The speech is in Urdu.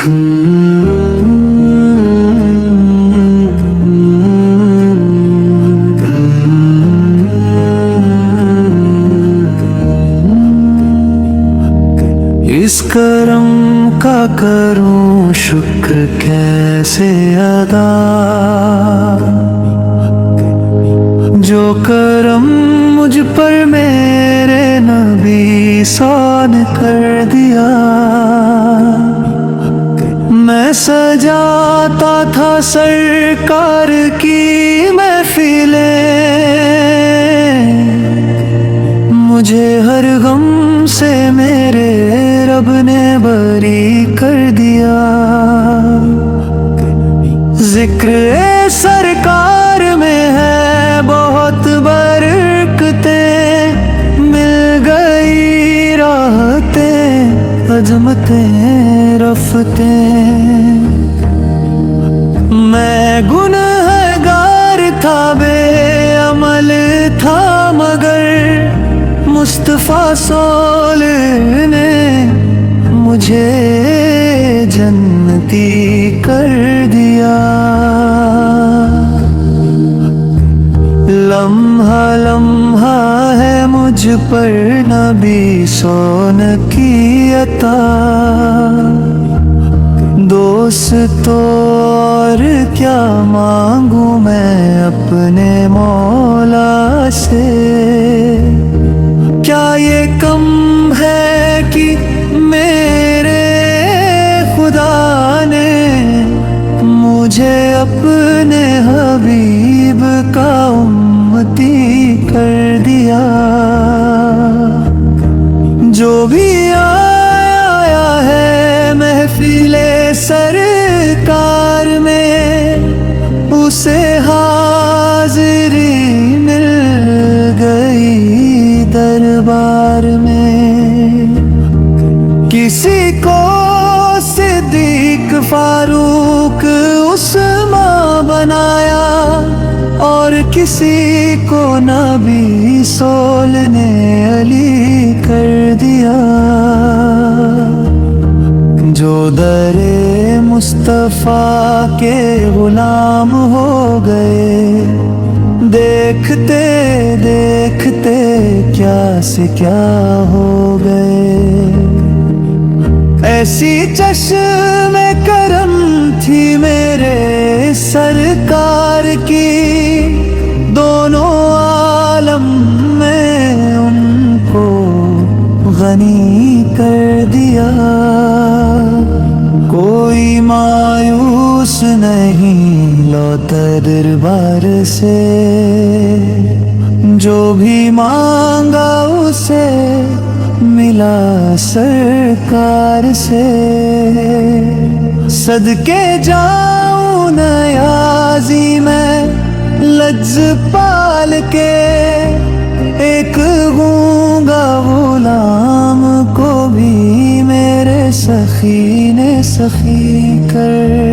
اس کرم کا کروں شکر کیسے ادا، جو کرم مجھ پر میرے نبی سو نے کر دیا۔ میں سجاتا تھا سرکار کی محفلیں، مجھے ہر غم سے میرے رب نے بری کر دیا۔ ذکر سرکار میں ہے بہت برکتیں، مل گئی راحتیں عظمتیں رفتیں۔ میں گنہگار تھا بے عمل تھا مگر مصطفیٰ صالح نے مجھے جنتی کر دیا۔ لمحہ لمحہ ہے مجھ پر نبی سون کی عطا، دوست اور کیا مانگوں میں اپنے مولا سے۔ کیا یہ کم ہے کہ میرے خدا نے مجھے اپنے حبیب کا امتی کر دیا۔ جو بھی آیا ہے محفل سرکار میں، اسے حاضری مل گئی دربار میں۔ کسی کو صدیق فاروق عثمان بنایا، اور کسی کو نبی صول نے علی کر دیا۔ جو در مصطفیٰ کے غلام ہو گئے، دیکھتے دیکھتے کیا سے کیا ہو گئے۔ ایسی چشم کرم تھی میرے سرکار کی، دونوں عالم میں ان کو غنی کر دیا۔ کوئی مایوس نہیں لوٹا دربار سے، جو بھی مانگا اسے ملا سرکار سے۔ صدقے جاؤں نیازی میں لجز پال کے، ایک گونگا غلام کو بھی میرے سخی نے سخی کر